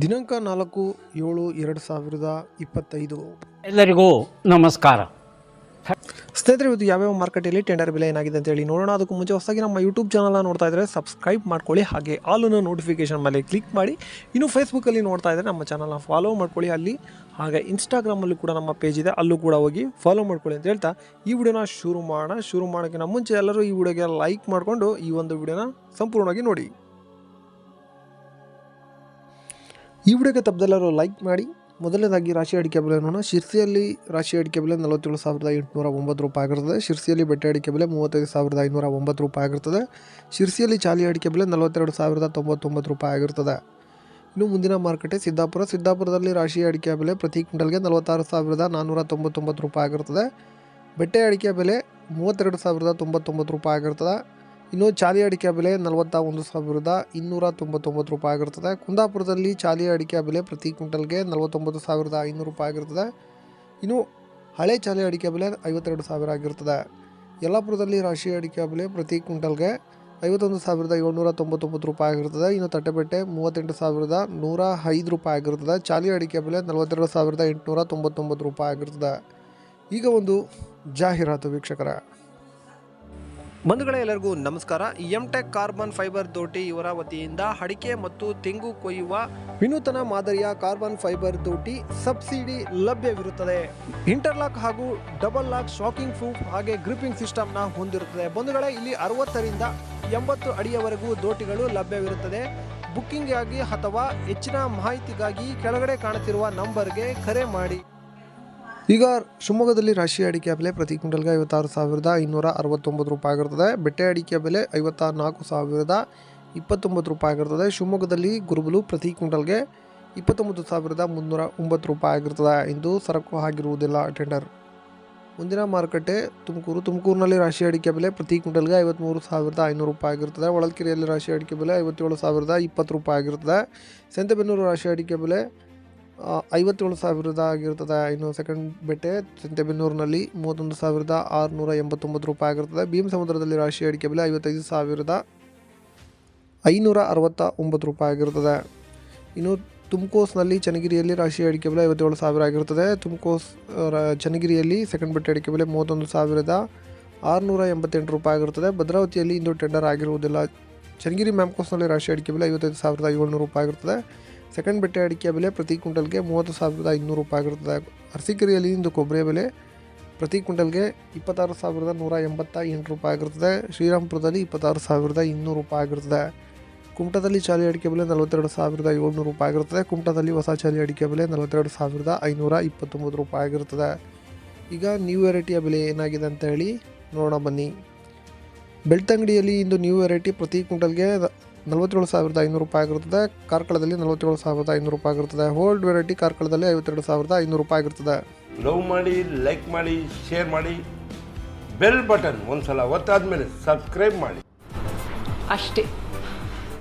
ದಿನಾಂಕ 4/7/2025. ಎಲ್ಲರಿಗೂ ನಮಸ್ಕಾರ. ಸ್ನೇಹಿತರೆ, ಇವತ್ತು ಯಾವ್ಯಾವ ಮಾರ್ಕೆಟಲ್ಲಿ ಟೆಂಡರ್ ಬೆಲೆ ಏನಾಗಿದೆ ಅಂತ ಹೇಳಿ ನೋಡೋಣ. ಅದಕ್ಕೂ ಮುಂಚೆ ಹೊಸದಾಗಿ ನಮ್ಮ ಯೂಟ್ಯೂಬ್ ಚಾನಲ್ನ ನೋಡ್ತಾ ಇದ್ದರೆ ಸಬ್ಸ್ಕ್ರೈಬ್ ಮಾಡ್ಕೊಳ್ಳಿ, ಹಾಗೆ ಆಲ್ನ ನೋಟಿಫಿಕೇಶನ್ ಮೇಲೆ ಕ್ಲಿಕ್ ಮಾಡಿ. ಇನ್ನು ಫೇಸ್ಬುಕ್ಕಲ್ಲಿ ನೋಡ್ತಾ ಇದ್ದರೆ ನಮ್ಮ ಚಾನಲ್ನ ಫಾಲೋ ಮಾಡ್ಕೊಳ್ಳಿ ಅಲ್ಲಿ, ಹಾಗೆ ಇನ್ಸ್ಟಾಗ್ರಾಮಲ್ಲೂ ಕೂಡ ನಮ್ಮ ಪೇಜ್ ಇದೆ, ಅಲ್ಲೂ ಕೂಡ ಹೋಗಿ ಫಾಲೋ ಮಾಡ್ಕೊಳ್ಳಿ ಅಂತ ಹೇಳ್ತಾ ಈ ವಿಡಿಯೋನ ಶುರು ಮಾಡೋಕ್ಕಿಂತ ಮುಂಚೆ ಎಲ್ಲರೂ ಈ ವಿಡಿಯೋಗೆ ಲೈಕ್ ಮಾಡಿಕೊಂಡು ಈ ಒಂದು ವಿಡಿಯೋನ ಸಂಪೂರ್ಣವಾಗಿ ನೋಡಿ. ಈ ವಿಡಿಯೋಗೆ ತಪ್ಪದೆಲ್ಲರೂ ಲೈಕ್ ಮಾಡಿ. ಮೊದಲನೇದಾಗಿ ರಾಶಿ ಅಡಿಕೆ ಬೆಲೆ ನೋಡೋಣ. ಶಿರ್ಸಿಯಲ್ಲಿ ರಾಶಿ ಅಡಿಕೆ ಬೆಲೆ 47,809 ರೂಪಾಯಿ ಆಗಿರ್ತದೆ. ಶಿರ್ಸಿಯಲ್ಲಿ ಬೆಟ್ಟೆ ಅಡಿಕೆ ಬೆಲೆ 35,509 ರೂಪಾಯಿ ಆಗಿರ್ತದೆ. ಶಿರ್ಸಿಯಲ್ಲಿ ಚಾಲಿ ಅಡಿಕೆ ಬೆಲೆ 42,099 ರೂಪಾಯಿ ಆಗಿರ್ತದೆ. ಇನ್ನು ಮುಂದಿನ ಮಾರುಕಟ್ಟೆ ಸಿದ್ದಾಪುರದಲ್ಲಿ ರಾಶಿ ಅಡಿಕೆ ಬೆಲೆ ಪ್ರತಿ ಕ್ವಿಂಟಲ್ಗೆ 46,499 ರೂಪಾಯಿ ಆಗಿರ್ತದೆ. ಬೆಟ್ಟೆ ಅಡಿಕೆ ಬೆಲೆ 32,099 ರೂಪಾಯಿ ಆಗಿರ್ತದೆ. ಇನ್ನು ಚಾಲಿ ಅಡಿಕೆ ಬೆಲೆ 41,299 ರೂಪಾಯಿ ಆಗಿರ್ತದೆ. ಕುಂದಾಪುರದಲ್ಲಿ ಚಾಲಿ ಅಡಿಕೆ ಬೆಲೆ ಪ್ರತಿ ಕ್ವಿಂಟಲ್ಗೆ 49,500 ರೂಪಾಯಿ ಆಗಿರ್ತದೆ. ಇನ್ನು ಹಳೆ ಚಾಲಿ ಅಡಿಕೆ ಬೆಲೆ 52,000 ಆಗಿರ್ತದೆ. ಯಲ್ಲಾಪುರದಲ್ಲಿ ರಾಶಿ ಅಡಿಕೆ ಬೆಲೆ ಪ್ರತಿ ಕ್ವಿಂಟಲ್ಗೆ 51,799 ರೂಪಾಯಿ ಆಗಿರ್ತದೆ. ಇನ್ನು ತಟ್ಟೆಬೆಟ್ಟೆ 38,105 ರೂಪಾಯಿ ಆಗಿರ್ತದೆ. ಚಾಲಿ ಅಡಿಕೆ ಬೆಲೆ 42,899 ರೂಪಾಯಿ ಆಗಿರ್ತದೆ. ಈಗ ಒಂದು ಜಾಹೀರಾತು ವೀಕ್ಷಕರ. ಬಂಧುಗಳೇ, ಎಲ್ಲರಿಗೂ ನಮಸ್ಕಾರ. ಎಂಟೆಕ್ ಕಾರ್ಬನ್ ಫೈಬರ್ ದೋಟಿ ಇವರ ವತಿಯಿಂದ ಅಡಿಕೆ ಮತ್ತು ತೆಂಗು ಕೊಯ್ಯುವ ವಿನೂತನ ಮಾದರಿಯ ಕಾರ್ಬನ್ ಫೈಬರ್ ದೋಟಿ ಸಬ್ಸಿಡಿ ಲಭ್ಯವಿರುತ್ತದೆ. ಇಂಟರ್ಲಾಕ್ ಹಾಗೂ ಡಬಲ್ ಲಾಕ್ ಶಾಕಿಂಗ್ ಪ್ರೂಫ್ ಹಾಗೆ ಗ್ರಿಪ್ಪಿಂಗ್ ಸಿಸ್ಟಮ್ನ ಹೊಂದಿರುತ್ತದೆ. ಬಂಧುಗಳೇ, ಇಲ್ಲಿ 60ರಿಂದ 80 ಅಡಿಯವರೆಗೂ ದೋಟಿಗಳು ಲಭ್ಯವಿರುತ್ತದೆ. ಬುಕ್ಕಿಂಗ್ಗಾಗಿ ಅಥವಾ ಹೆಚ್ಚಿನ ಮಾಹಿತಿಗಾಗಿ ಕೆಳಗಡೆ ಕಾಣುತ್ತಿರುವ ನಂಬರ್ಗೆ ಕರೆ ಮಾಡಿ. ಈಗ ಶಿವಮೊಗ್ಗದಲ್ಲಿ ರಾಶಿ ಅಡಿಕೆ ಬೆಲೆ ಪ್ರತಿ ಕ್ವಿಂಟಲ್ಗೆ 56,569 ರೂಪಾಯಿ ಆಗಿರ್ತದೆ. ಬೆಟ್ಟೆ ಅಡಿಕೆ ಬೆಲೆ 54,029 ರೂಪಾಯಿ ಆಗಿರ್ತದೆ. ಶಿವಮೊಗ್ಗದಲ್ಲಿ ಗುರುಬಲು ಪ್ರತಿ ಕ್ವಿಂಟಲ್ಗೆ 29,309 ರೂಪಾಯಿ ಆಗಿರ್ತದೆ. ಇಂದು ಸರಕು ಆಗಿರುವುದಿಲ್ಲ ಟೆಂಡರ್. ಮುಂದಿನ ಮಾರುಕಟ್ಟೆ ತುಮಕೂರಿನಲ್ಲಿ ರಾಶಿ ಅಡಿಕೆ ಬೆಲೆ ಪ್ರತಿ ಕ್ವಿಂಟಲ್ಗೆ 53,500 ರೂಪಾಯಿ ಆಗಿರ್ತದೆ. ಹೊಳಲ್ಕೆರೆಯಲ್ಲಿ ರಾಶಿ ಅಡಿಕೆ ಬೆಲೆ 57,020 ರೂಪಾಯಿ ಆಗಿರ್ತದೆ. ಸಂತೆಬೆನ್ನೂರು ರಾಶಿ ಅಡಿಕೆ ಬೆಲೆ 57,000 ಆಗಿರ್ತದೆ. ಇನ್ನು ಸೆಕೆಂಡ್ ಬೆಟ್ಟೆ ಸಂತೆಬೆನ್ನೂರಿನಲ್ಲಿ 31,689 ರೂಪಾಯಿ ಆಗಿರ್ತದೆ. ಭೀಮಸಮುದ್ರದಲ್ಲಿ ರಾಶಿ ಅಡಿಕೆ ಬೆಲೆ 55,569 ರೂಪಾಯಿ ಆಗಿರ್ತದೆ. ಇನ್ನು ತುಮಕೋಸ್ನಲ್ಲಿ ಚನ್ನಗಿರಿಯಲ್ಲಿ ರಾಶಿ ಅಡಿಕೆ ಬೆಲೆ 57,000 ಆಗಿರ್ತದೆ. ಚನ್ನಗಿರಿಯಲ್ಲಿ ಸೆಕೆಂಡ್ ಬೆಟ್ಟೆ ಅಡಿಕೆ ಬೆಲೆ 31,688 ರೂಪಾಯಿ ಆಗಿರ್ತದೆ. ಭದ್ರಾವತಿಯಲ್ಲಿ ಇಂದು ಟೆಂಡರ್ ಆಗಿರುವುದಿಲ್ಲ. ಚನ್ನಗಿರಿ ಮ್ಯಾಮ್ಕೋಸ್ನಲ್ಲಿ ರಾಶಿ ಅಡಿಕೆ ಬೆಲೆ 55,700 ರೂಪಾಯಿ ಆಗಿರ್ತದೆ. ಸೆಕೆಂಡ್ ಬೆಟ್ಟೆ ಅಡಿಕೆ ಬೆಲೆ ಪ್ರತಿ ಕ್ವಿಂಟಲ್ಗೆ 30,200 ರೂಪಾಯಿ ಆಗಿರ್ತದೆ. ಅರಸೀಕೆರೆಯಲ್ಲಿ ಇಂದು ಕೊಬ್ಬರಿ ಬೆಲೆ ಪ್ರತಿ ಕ್ವಿಂಟಲ್ಗೆ 26,188 ರೂಪಾಯಿ ಆಗಿರ್ತದೆ. ಶ್ರೀರಾಮ್ಪುರದಲ್ಲಿ 26,200 ರೂಪಾಯಿ ಆಗಿರ್ತದೆ. ಕುಮಟಾದಲ್ಲಿ ಚಾಲಿ ಅಡಿಕೆ ಬೆಲೆ 42,700 ರೂಪಾಯಿ ಆಗಿರ್ತದೆ. ಕುಮಟಾದಲ್ಲಿ ಹೊಸ ಚಾಲಿ ಅಡಿಕೆ ಬೆಲೆ 42,529 ರೂಪಾಯಿ ಆಗಿರ್ತದೆ. ಈಗ ನ್ಯೂ ವೆರೈಟಿಯ ಬೆಲೆ ಏನಾಗಿದೆ ಅಂತ ಹೇಳಿ ನೋಡೋಣ ಬನ್ನಿ. ಬೆಳ್ತಂಗಡಿಯಲ್ಲಿ ಇಂದು ನ್ಯೂ ವೆರೈಟಿ ಪ್ರತಿ ಕ್ವಿಂಟಲ್ಗೆ 47,500 ರೂಪಾಯಿ ಆಗಿರ್ತದೆ. ಕಾರ್ಕಳದಲ್ಲಿ 47,500 ರೂಪಾಯಿ ಆಗಿರ್ತದೆ. ಓಲ್ಡ್ ವೆರೈಟಿ ಕಾರ್ಕಳದಲ್ಲಿ 52,500 ರೂಪಾಯಿ ಆಗಿರ್ತದೆ. ಲವ್ ಮಾಡಿ, ಲೈಕ್ ಮಾಡಿ, ಶೇರ್ ಮಾಡಿ, ಬೆಲ್ ಬಟನ್ ಒಂದ್ಸಲ ಒತ್ತಾದ್ಮೇಲೆ ಸಬ್ಸ್ಕ್ರೈಬ್ ಮಾಡಿ ಅಷ್ಟೇ.